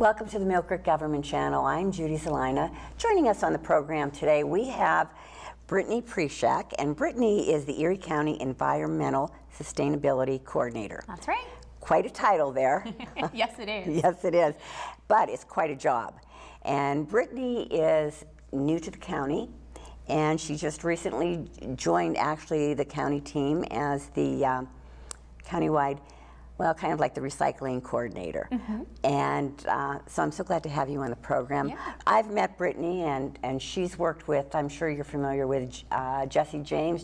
Welcome to the Millcreek Government Channel. I'm Judy Zelina. Joining us on the program today, we have Brittany Preshak, and Brittany is the Erie County Environmental Sustainability Coordinator. That's right. Quite a title there. Yes, it is. Yes, it is. But it's quite a job. And Brittany is new to the county, and she just recently joined actually the county team as the countywide, well, kind of like the recycling coordinator. And so I'm so glad to have you on the program. Yeah. I've met Brittany, and she's worked with, I'm sure you're familiar with Jessica James,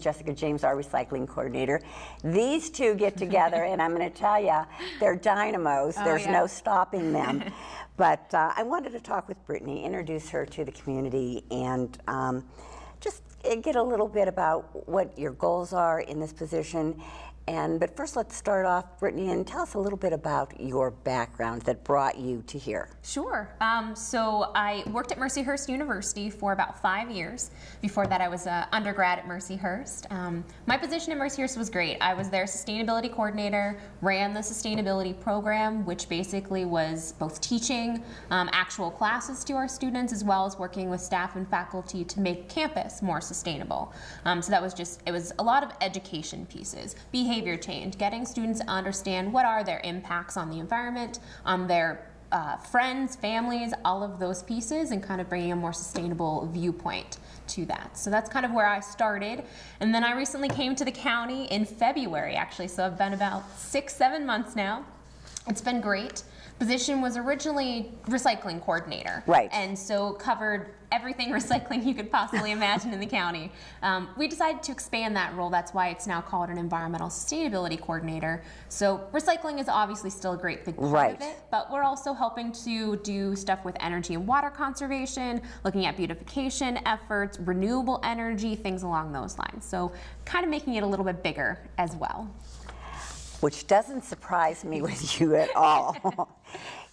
our recycling coordinator. These two get together, and I'm going to tell you, they're dynamos. There's no stopping them. But I wanted to talk with Brittany, introduce her to the community, and just get a little bit about what your goals are in this position. But first, let's start off, Brittany, and tell us a little bit about your background that brought you to here. Sure. So I worked at Mercyhurst University for about 5 years. Before that, I was an undergrad at Mercyhurst. My position at Mercyhurst was great. I was their sustainability coordinator, ran the sustainability program, which basically was both teaching actual classes to our students, as well as working with staff and faculty to make campus more sustainable. So that was it was a lot of education pieces, behavior change, getting students to understand what are their impacts on the environment, on their friends, families, all of those pieces, and kind of bringing a more sustainable viewpoint to that. So that's kind of where I started. And then I recently came to the county in February, actually, so I've been about 6-7 months now. It's been great. Position was originally recycling coordinator. Right. And so covered everything recycling you could possibly imagine in the county. We decided to expand that role. That's why it's now called an environmental sustainability coordinator. So recycling is obviously still a great big part of it, but we're also helping to do stuff with energy and water conservation, looking at beautification efforts, renewable energy, things along those lines. So kind of making it a little bit bigger as well. Which doesn't surprise me with you at all.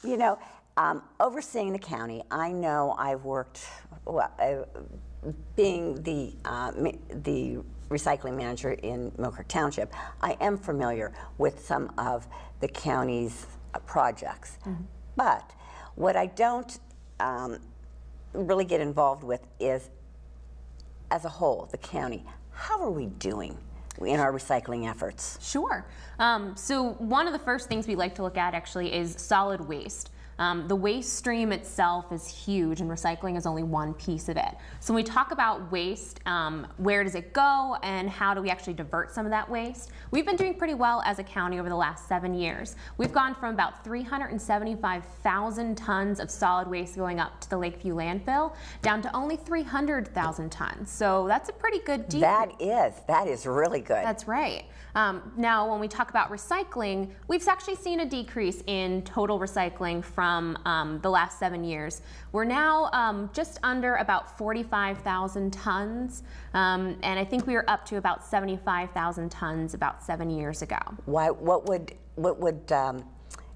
You know, overseeing the county, I know I've worked, being the recycling manager in Millcreek Township, I am familiar with some of the county's projects. But what I don't really get involved with is, as a whole, the county, how are we doing in our recycling efforts? Sure. So one of the first things we like to look at actually is solid waste. The waste stream itself is huge, and recycling is only one piece of it. So when we talk about waste, where does it go and how do we actually divert some of that waste? We've been doing pretty well as a county over the last 7 years. We've gone from about 375,000 tons of solid waste going up to the Lakeview landfill down to only 300,000 tons. So that's a pretty good decrease. That is really good. That's right. Now, when we talk about recycling, we've actually seen a decrease in total recycling from the last 7 years. We're now just under about 45,000 tons, and I think we were up to about 75,000 tons about 7 years ago. Why? What would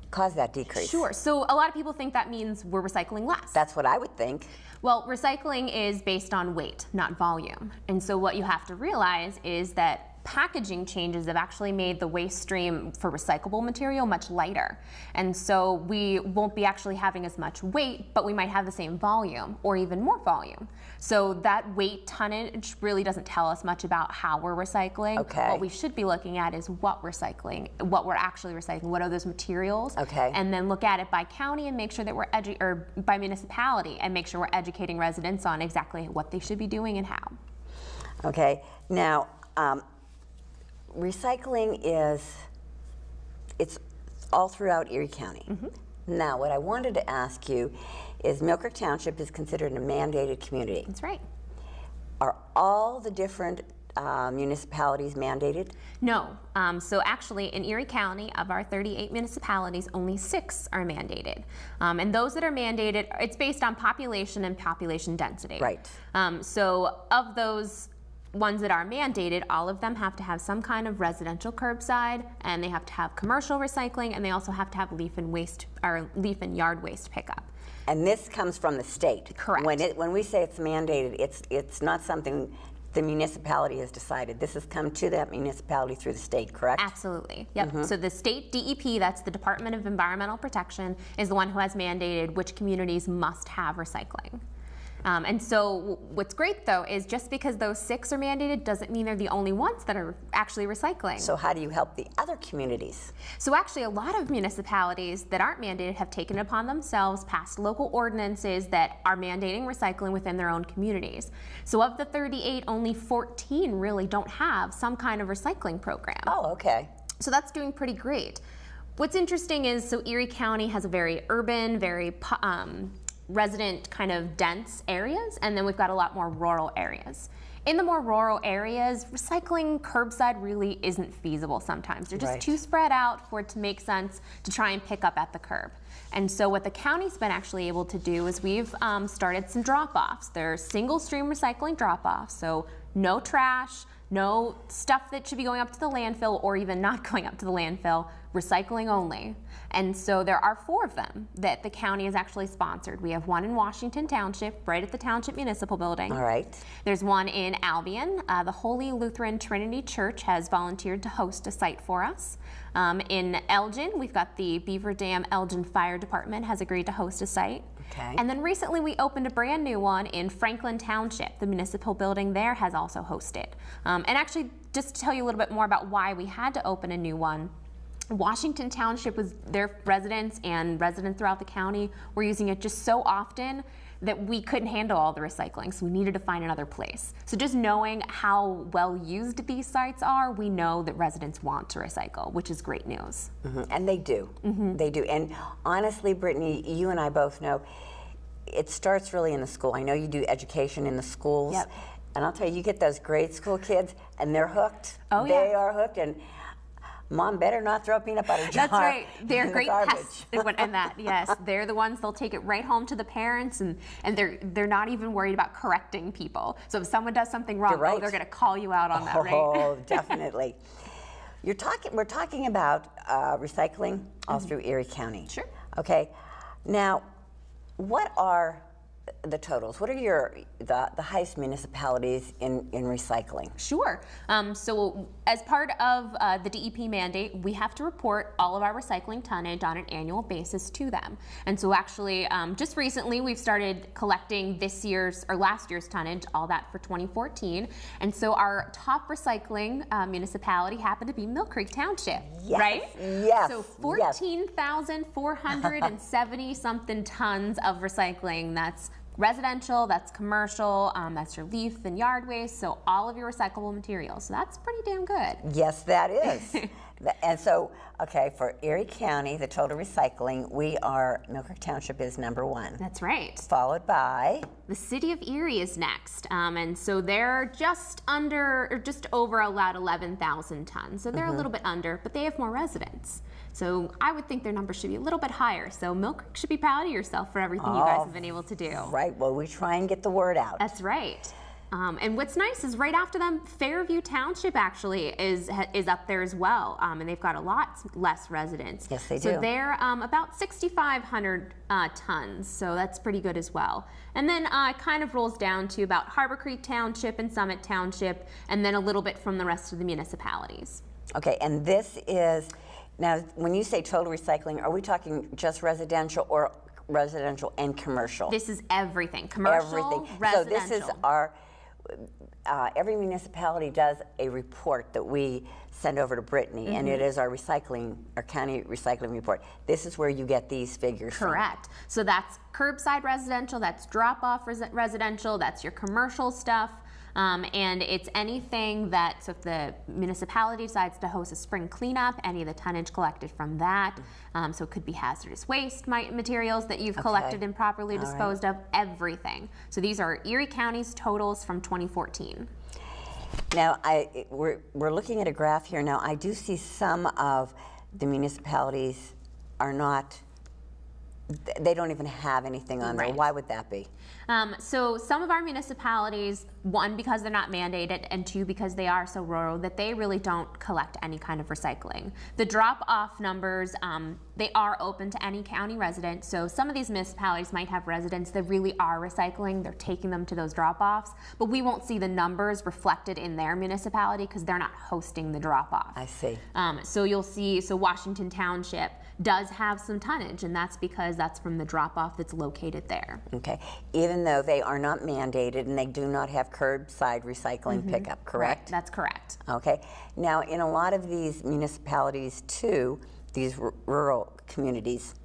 cause that decrease? Sure. So a lot of people think that means we're recycling less. That's what I would think. Well, recycling is based on weight, not volume. And so what you have to realize is that packaging changes have actually made the waste stream for recyclable material much lighter. And so we won't be actually having as much weight, but we might have the same volume or even more volume. So that weight tonnage really doesn't tell us much about how we're recycling. Okay. What we should be looking at is what we're recycling, what we're actually recycling, what are those materials. Okay. And then look at it by county and make sure that we're or by municipality and make sure we're educating residents on exactly what they should be doing and how. Okay. Now, recycling it's all throughout Erie County. Now, what I wanted to ask you is Millcreek Township is considered a mandated community. That's right. Are all the different municipalities mandated? No. So actually, in Erie County, of our 38 municipalities, only 6 are mandated. And those that are mandated, it's based on population and population density. Right. So of those ones that are mandated, all of them have to have some kind of residential curbside, and they have to have commercial recycling, and they also have to have leaf and yard waste pickup. And this comes from the state. Correct. When we say it's mandated, it's not something the municipality has decided. This has come to that municipality through the state, correct? Absolutely. Yep. So the state DEP, that's the Department of Environmental Protection, is the one who has mandated which communities must have recycling. And so what's great, though, is just because those 6 are mandated doesn't mean they're the only ones that are actually recycling. So how do you help the other communities? So actually, a lot of municipalities that aren't mandated have taken it upon themselves, passed local ordinances that are mandating recycling within their own communities. So of the 38, only 14 really don't have some kind of recycling program. Oh, okay. So that's doing pretty great. What's interesting is, so Erie County has a very urban, very resident kind of dense areas, and then we've got a lot more rural areas. In the more rural areas, recycling curbside really isn't feasible sometimes. They're just too spread out for it to make sense to try and pick up at the curb. And so what the county's been actually able to do is we've started some drop-offs. They're single stream recycling drop-offs, so no trash, no stuff that should be going up to the landfill or even not going up to the landfill, recycling only. And so there are 4 of them that the county has actually sponsored. We have one in Washington Township, right at the Township Municipal Building. All right. There's one in Albion. The Holy Lutheran Trinity Church has volunteered to host a site for us. In Elgin, we've got the Beaver Dam Elgin Fire Department has agreed to host a site. Okay. And then recently we opened a brand new one in Franklin Township. The municipal building there has also hosted. And actually, just to tell you a little bit more about why we had to open a new one, Washington Township was their residents and residents throughout the county were using it just so often that we couldn't handle all the recycling, so we needed to find another place. So just knowing how well used these sites are, we know that residents want to recycle, which is great news. And they do. They do. And honestly, Brittany, you and I both know it starts really in the school. I know you do education in the schools. Yep. And I'll tell you, you get those grade school kids and they're hooked. Oh, yeah. They are hooked. And Mom better not throw a peanut butter jar. That's right. They're great garbage. pests. And that, yes, they're the ones, they'll take it right home to the parents, and they're not even worried about correcting people. So if someone does something wrong, Right. oh, they're going to call you out on that, right? Oh, definitely. We're talking about recycling all through Erie County. Sure. Okay. Now, what are the totals? What are the highest municipalities in recycling? Sure. So as part of the DEP mandate, we have to report all of our recycling tonnage on an annual basis to them. And so actually, just recently, we've started collecting this year's or last year's tonnage, all that for 2014. And so our top recycling municipality happened to be Millcreek Township, Yes. right? Yes. So 14,470 something tons of recycling. That's residential, that's commercial, that's your leaf and yard waste, so all of your recyclable materials. So that's pretty damn good. Yes, that is. And so, okay, for Erie County, the total recycling, Millcreek Township is number 1. That's right. Followed by? The city of Erie is next, and so they're just under, or just over about 11,000 tons. So they're a little bit under, but they have more residents. So I would think their number should be a little bit higher. So Millcreek should be proud of yourself for everything you guys have been able to do. Right. Well, we try and get the word out. That's right. And what's nice is right after them, Fairview Township actually is up there as well, and they've got a lot less residents. Yes, they do. So they're about 6,500 tons, so that's pretty good as well. And then it kind of rolls down to about Harbor Creek Township and Summit Township, and then a little bit from the rest of the municipalities. Okay, and this is, now when you say total recycling, are we talking just residential or residential and commercial? This is everything, commercial, Everything. residential. So this is our, every municipality does a report that we send over to Brittany, and it is our county recycling report. This is where you get these figures from. Correct. So that's curbside residential, that's drop-off residential, that's your commercial stuff. And it's anything that, so if the municipality decides to host a spring cleanup, any of the tonnage collected from that, so it could be hazardous waste materials that you've collected and properly disposed of, everything. So these are Erie County's totals from 2014. Now, we're looking at a graph here. Now, I do see some of the municipalities are not, they don't even have anything on there. Right. Why would that be? So some of our municipalities, one, because they're not mandated, and two, because they are so rural that they really don't collect any kind of recycling. The drop-off numbers, they are open to any county resident. So some of these municipalities might have residents that really are recycling. They're taking them to those drop-offs, but we won't see the numbers reflected in their municipality because they're not hosting the drop-off. I see. So you'll see, so Washington Township does have some tonnage, and that's because that's from the drop-off that's located there. Okay. Even though they are not mandated and they do not have curbside recycling pickup, correct? Right, that's correct. Okay. Now, in a lot of these municipalities too, these rural communities,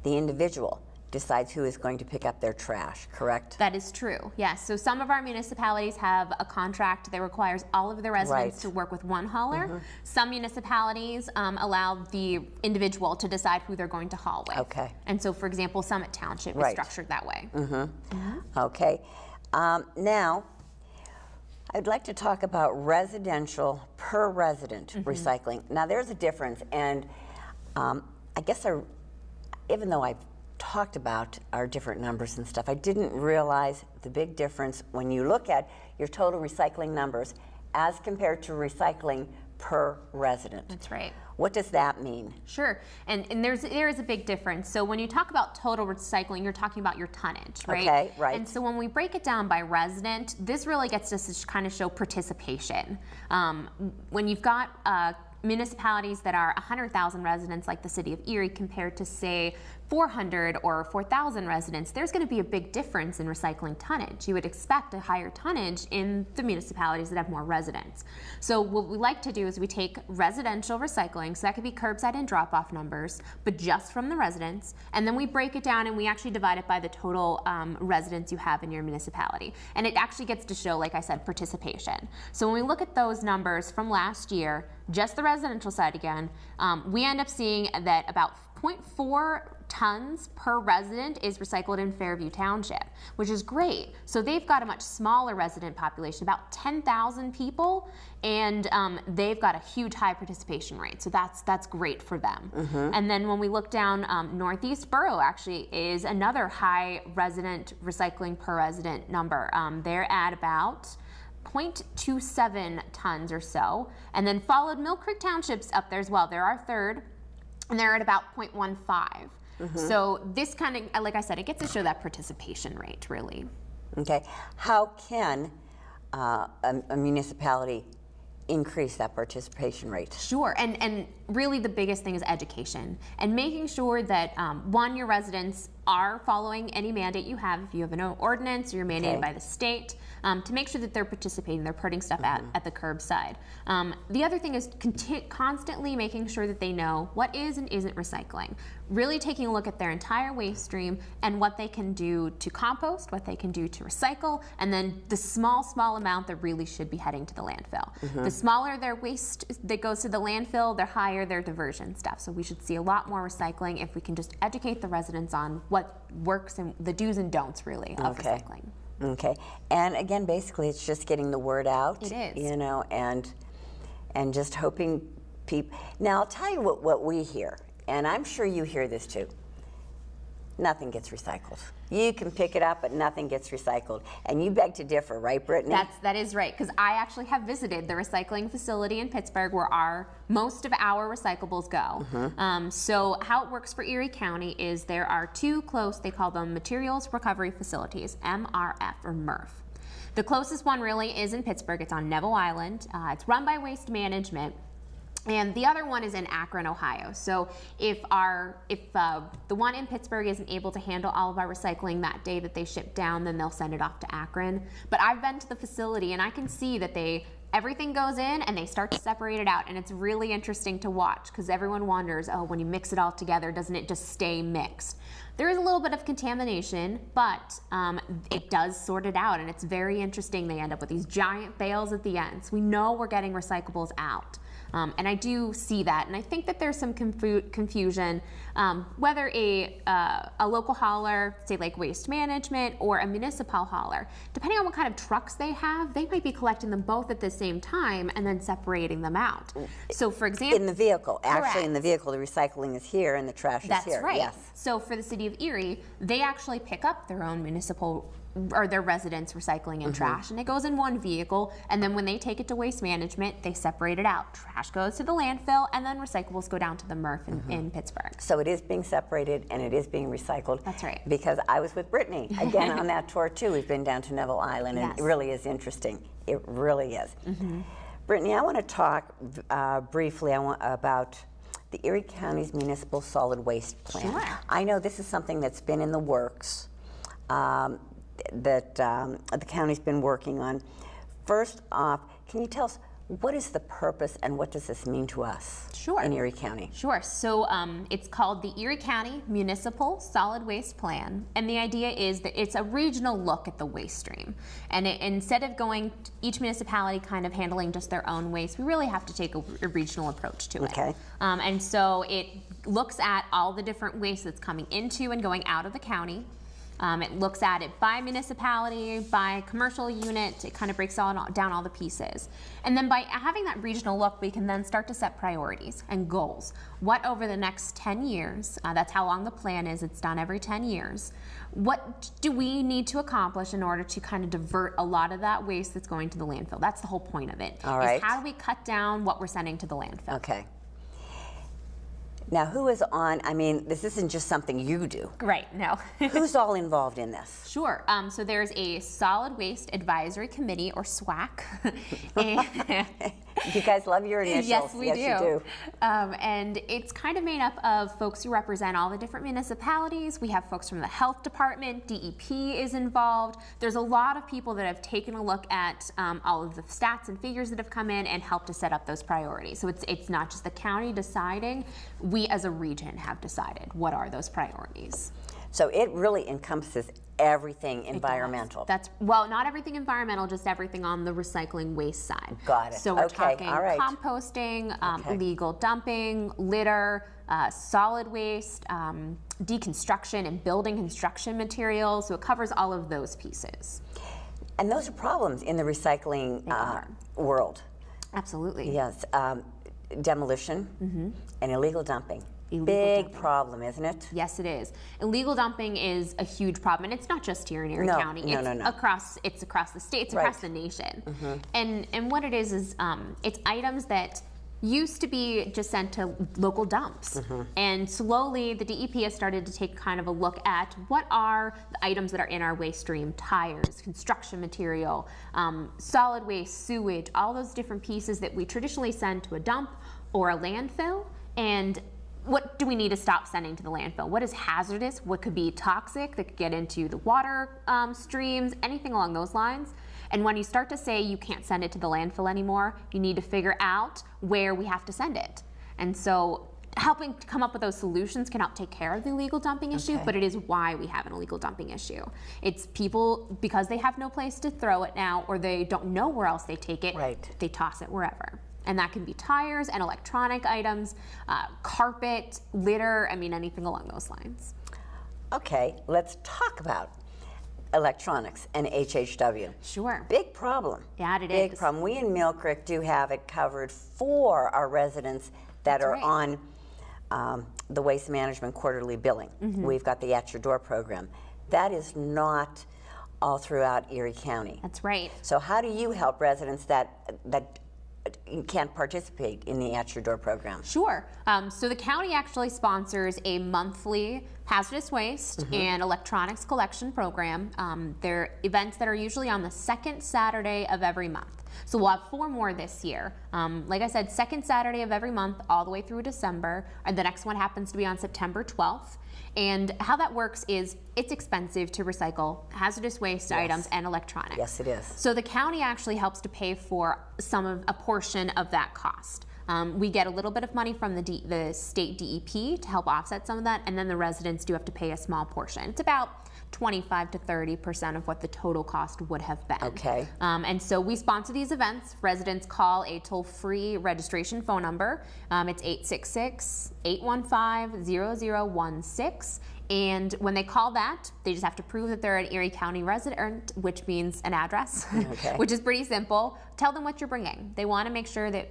the individual decides who is going to pick up their trash, correct? That is true, yes. So some of our municipalities have a contract that requires all of their residents to work with one hauler. Some municipalities allow the individual to decide who they're going to haul with. Okay. And so, for example, Summit Township is structured that way. Okay. Now, I'd like to talk about residential per resident recycling. Now, there's a difference, and I guess even though I've talked about our different numbers and stuff, I didn't realize the big difference when you look at your total recycling numbers as compared to recycling per resident. That's right. What does that mean? Sure, and there is a big difference. So when you talk about total recycling, you're talking about your tonnage, right? Okay, right. And so when we break it down by resident, this really gets us to kind of show participation. When you've got municipalities that are 100,000 residents like the city of Erie compared to, say, 400 or 4,000 residents, there's going to be a big difference in recycling tonnage. You would expect a higher tonnage in the municipalities that have more residents. So what we like to do is we take residential recycling, so that could be curbside and drop-off numbers, but just from the residents, and then we break it down and we actually divide it by the total residents you have in your municipality. And it actually gets to show, like I said, participation. So when we look at those numbers from last year, just the residential side again, we end up seeing that about 0.4 tons per resident is recycled in Fairview Township, which is great. So they've got a much smaller resident population, about 10,000 people, and they've got a huge high participation rate. So that's great for them. And then when we look down, Northeast Borough actually is another high resident recycling per resident number. They're at about 0.27 tons or so, and then followed Millcreek Township's up there as well. They're our third, and they're at about 0.15. So this kind of, like I said, it gets to show that participation rate, really. Okay. How can a municipality increase that participation rate? Sure, and really the biggest thing is education and making sure that, one, your residents are following any mandate you have. If you have an ordinance or you're mandated by the state, to make sure that they're participating, they're putting stuff at the curbside. The other thing is constantly making sure that they know what is and isn't recycling. Really taking a look at their entire waste stream and what they can do to compost, what they can do to recycle, and then the small amount that really should be heading to the landfill. The smaller their waste that goes to the landfill, the higher their diversion stuff. So we should see a lot more recycling if we can just educate the residents on what works and the do's and don'ts, really, of recycling. Okay, and again, basically, it's just getting the word out. It is. You know, and just hoping people. Now, I'll tell you what we hear, and I'm sure you hear this too. Nothing gets recycled. You can pick it up, but nothing gets recycled. And you beg to differ, right, Brittany? That is right, because I actually have visited the recycling facility in Pittsburgh where most of our recyclables go. So how it works for Erie County is there are two close, they call them Materials Recovery Facilities, MRF or MRF. The closest one really is in Pittsburgh. It's on Neville Island. It's run by Waste Management. And the other one is in Akron, Ohio. So if the one in Pittsburgh isn't able to handle all of our recycling that day that they ship down, then they'll send it off to Akron. But I've been to the facility and I can see that everything goes in and they start to separate it out, and it's really interesting to watch because everyone wonders, oh, when you mix it all together, doesn't it just stay mixed? There is a little bit of contamination, but it does sort it out, and it's very interesting. They end up with these giant bales at the end. So we know we're getting recyclables out. And I do see that, and I think that there's some confusion whether a local hauler, say like Waste Management, or a municipal hauler, depending on what kind of trucks they have, they might be collecting them both at the same time and then separating them out. So for example, in the vehicle, actually correct. In the vehicle, the recycling is here and the trash is here. That's right. Yes. So for the city of Erie, they actually pick up their own municipal or their residents' recycling and trash, and it goes in one vehicle, and then when they take it to Waste Management, they separate it out. Trash goes to the landfill, and then recyclables go down to the MRF in Pittsburgh. So it is being separated and it is being recycled. That's right. Because I was with Brittany again on that tour too. We've been down to Neville Island, and Yes. it really is interesting. It really is. Brittany, I want to talk briefly about the Erie County's Municipal Solid Waste Plan. Sure. I know this is something that's been in the works, that the county's been working on. First off, can you tell us what is the purpose and what does this mean to us Sure. in Erie County? Sure. So it's called the Erie County Municipal Solid Waste Plan, and the idea is that it's a regional look at the waste stream. And instead of going each municipality kind of handling just their own waste, we really have to take a regional approach to it. Okay. And so it looks at all the different waste that's coming into and going out of the county. It looks at it by municipality, by commercial unit. It kind of breaks down all the pieces. And then by having that regional look, we can then start to set priorities and goals. What over the next 10 years, that's how long the plan is, it's done every 10 years. What do we need to accomplish in order to kind of divert a lot of that waste that's going to the landfill? That's the whole point of it. All right. Is how do we cut down what we're sending to the landfill? Okay. Now, who is on, I mean, this isn't just something you do. Right, no. Who's all involved in this? Sure. So there's a Solid Waste Advisory Committee, or SWAC. And You guys love your initials. yes, we do. You do. And it's kind of made up of folks who represent all the different municipalities. We have folks from the health department, DEP is involved. There's a lot of people that have taken a look at all of the stats and figures that have come in and helped to set up those priorities. So it's not just the county deciding, we as a region have decided what are those priorities. So it really encompasses everything environmental. That's, well, not everything environmental, just everything on the recycling waste side. Got it. So we're Okay, talking all right. composting, Okay. illegal dumping, litter, solid waste, deconstruction and building construction materials. So it covers all of those pieces. And those are problems in the recycling world. Absolutely. Yes. Demolition and illegal dumping. Illegal Big dumping. problem, isn't it? Yes, it is. Illegal dumping is a huge problem, and it's not just here in Erie No, County. no, It's no, no. across the state. It's across the nation. And what it is it's items that used to be just sent to local dumps, and slowly the DEP has started to take kind of a look at what are the items that are in our waste stream: tires, construction material, solid waste, sewage, all those different pieces that we traditionally send to a dump or a landfill. And what do we need to stop sending to the landfill? What is hazardous? What could be toxic that could get into the water streams, anything along those lines? And when you start to say you can't send it to the landfill anymore, you need to figure out where we have to send it. And so helping to come up with those solutions can help take care of the illegal dumping issue, Okay. but it is why we have an illegal dumping issue. It's people, because they have no place to throw it now, or they don't know where else they take it, Right. they toss it wherever. And that can be tires and electronic items, carpet, litter, I mean, anything along those lines. Okay, let's talk about electronics and HHW. Sure. Big problem. Yeah, it Big is. problem. We in Millcreek do have it covered for our residents that That's are right. on the Waste Management quarterly billing. We've got the At Your Door program. That is not all throughout Erie County. That's right. So how do you help residents that can't participate in the At Your Door program? Sure. So the county actually sponsors a monthly hazardous waste and electronics collection program. They're events that are usually on the second Saturday of every month. So we'll have 4 more this year. Like I said, second Saturday of every month all the way through December. And the next one happens to be on September 12th. And how that works is it's expensive to recycle hazardous waste items and electronics. Yes, it is. So the county actually helps to pay for a portion of that cost. We get a little bit of money from the state DEP to help offset some of that, and then the residents do have to pay a small portion. It's about 25 to 30% of what the total cost would have been. Okay. And so we sponsor these events. Residents call a toll-free registration phone number. It's 866-815-0016. And when they call that, they just have to prove that they're an Erie County resident, which means an address, okay. which is pretty simple. Tell them what you're bringing. They want to make sure that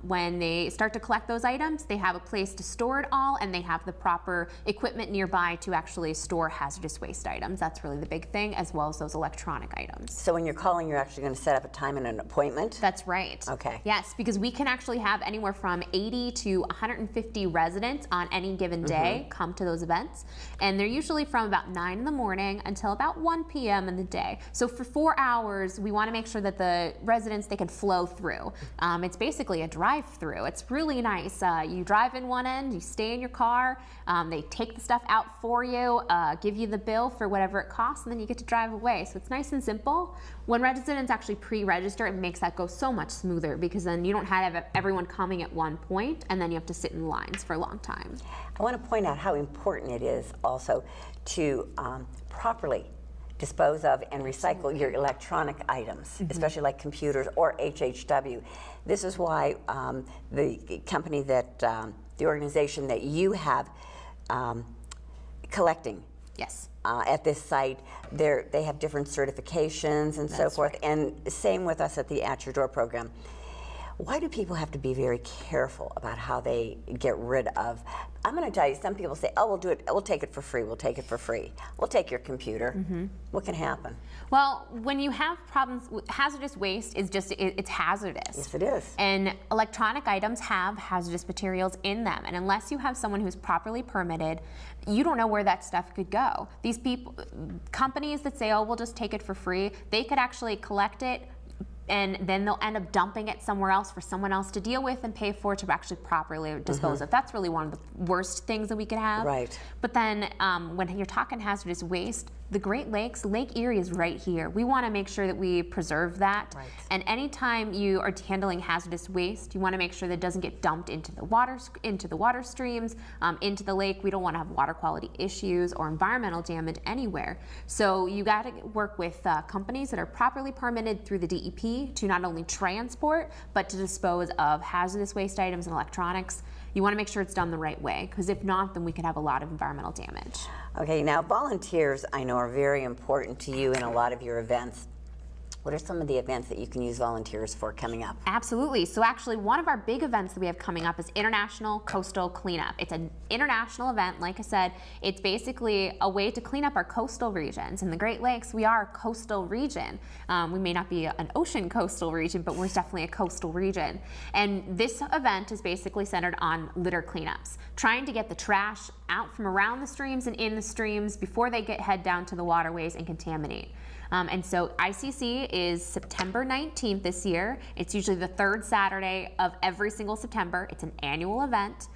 when they start to collect those items, they have a place to store it all, and they have the proper equipment nearby to actually store hazardous waste items. That's really the big thing, as well as those electronic items. So when you're calling, you're actually going to set up a time and an appointment? That's right. Okay. Yes, because we can actually have anywhere from 80 to 150 residents on any given day come to those events. And they're usually from about 9 in the morning until about 1 p.m. in the day. So for 4 hours, we want to make sure that the residents, they can flow through. It's basically a drive-through. It's really nice. You drive in one end, you stay in your car, they take the stuff out for you, give you the bill for whatever it costs, and then you get to drive away. So it's nice and simple. When residents actually pre-register, it makes that go so much smoother, because then you don't have everyone coming at one point, and then you have to sit in lines for a long time. I want to point out how important it is also to properly dispose of and recycle your electronic items, especially like computers or HHW. This is why the company that, the organization that you have collecting Yes. at this site, they have different certifications and so forth, and same with us at the At Your Door program. Why do people have to be very careful about how they get rid of? I'm going to tell you, some people say, oh, we'll do it, we'll take it for free, we'll take it for free. We'll take your computer. What can happen? Well, when you have problems, hazardous waste is just, it's hazardous. Yes, it is. And electronic items have hazardous materials in them. And unless you have someone who's properly permitted, you don't know where that stuff could go. These people, companies that say, oh, we'll just take it for free, they could actually collect it, and then they'll end up dumping it somewhere else for someone else to deal with and pay for to actually properly dispose of. That's really one of the worst things that we could have. Right. But then when you're talking hazardous waste, the Great Lakes, Lake Erie is right here. We want to make sure that we preserve that. Right. And anytime you are handling hazardous waste, you want to make sure that it doesn't get dumped into the water streams, into the lake. We don't want to have water quality issues or environmental damage anywhere. So you got to work with companies that are properly permitted through the DEP to not only transport, but to dispose of hazardous waste items and electronics. You want to make sure it's done the right way, because if not, then we could have a lot of environmental damage. Okay, now volunteers I know are very important to you in a lot of your events. What are some of the events that you can use volunteers for coming up? Absolutely. So actually, one of our big events that we have coming up is International Coastal Cleanup. It's an international event. Like I said, it's basically a way to clean up our coastal regions. In the Great Lakes, we are a coastal region. We may not be an ocean coastal region, but we're definitely a coastal region. And this event is basically centered on litter cleanups, trying to get the trash out from around the streams and in the streams before they head down to the waterways and contaminate. And so ICC is September 19th this year. It's usually the third Saturday of every single September. It's an annual event.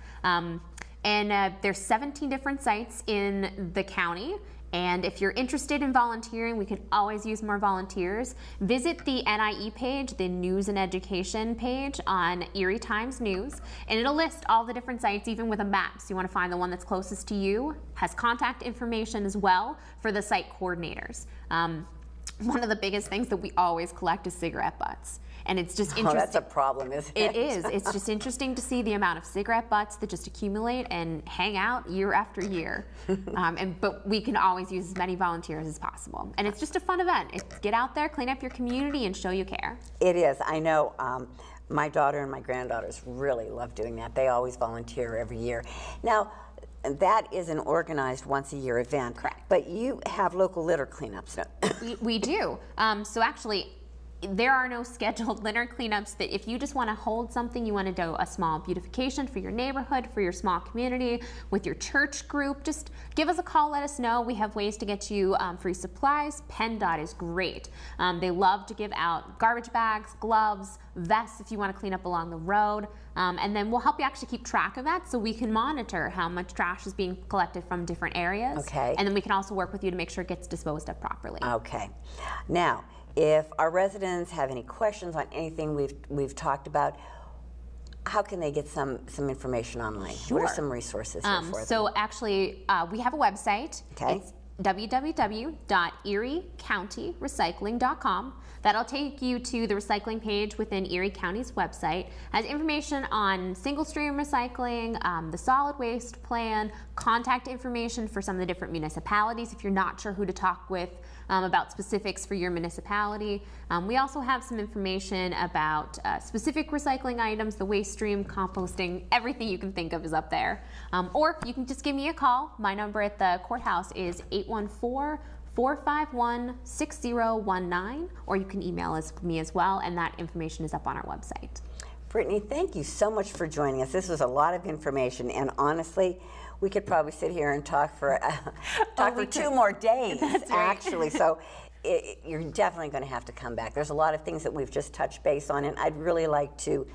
There's 17 different sites in the county. And if you're interested in volunteering, we can always use more volunteers. Visit the NIE page, the News and Education page on Erie Times News, and it'll list all the different sites, even with a map. So you want to find the one that's closest to you, has contact information as well for the site coordinators. One of the biggest things that we always collect is cigarette butts. And it's just interesting. Oh, that's a problem, isn't it? It is. It's just interesting to see the amount of cigarette butts that just accumulate and hang out year after year. But we can always use as many volunteers as possible. And it's just a fun event. Get out there, clean up your community, and show you care. It is. I know my daughter and my granddaughters really love doing that. They always volunteer every year. Now, that is an organized once-a-year event. Correct. But you have local litter cleanups. We do. So actually, there are no scheduled litter cleanups. That if you just want to hold something, you want to do a small beautification for your neighborhood, for your small community, with your church group, just give us a call, let us know. We have ways to get you free supplies. PennDOT is great. They love to give out garbage bags, gloves, vests if you want to clean up along the road. And then we'll help you actually keep track of that so we can monitor how much trash is being collected from different areas. Okay. And then we can also work with you to make sure it gets disposed of properly. Okay. Now, if our residents have any questions on anything we've talked about, how can they get some information online? Sure. What are some resources here for them? So actually, we have a website. Okay. It's www.eriecountyrecycling.com. That'll take you to the recycling page within Erie County's website. It has information on single stream recycling, the solid waste plan, contact information for some of the different municipalities if you're not sure who to talk with about specifics for your municipality. We also have some information about specific recycling items, the waste stream, composting, everything you can think of is up there. Or you can just give me a call. My number at the courthouse is 814-451-6019, or you can email me as well, and that information is up on our website. Brittany, thank you so much for joining us. This was a lot of information, and honestly, we could probably sit here and talk for 2 more days, actually. So you're definitely going to have to come back. There's a lot of things that we've just touched base on, and I'd really like to,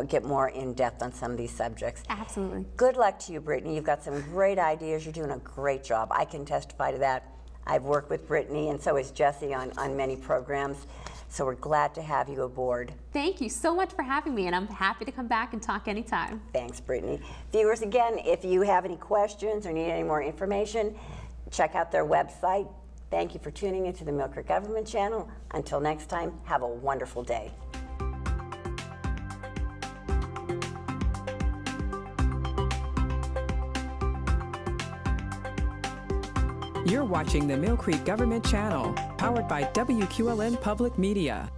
get more in depth on some of these subjects. Absolutely. Good luck to you, Brittany. You've got some great ideas. You're doing a great job. I can testify to that. I've worked with Brittany, and so has Jesse on many programs. So we're glad to have you aboard. Thank you so much for having me, and I'm happy to come back and talk anytime. Thanks, Brittany. Viewers, again, if you have any questions or need any more information, check out their website. Thank you for tuning into the Millcreek Government Channel. Until next time, have a wonderful day. You're watching the Millcreek Government Channel, powered by WQLN Public Media.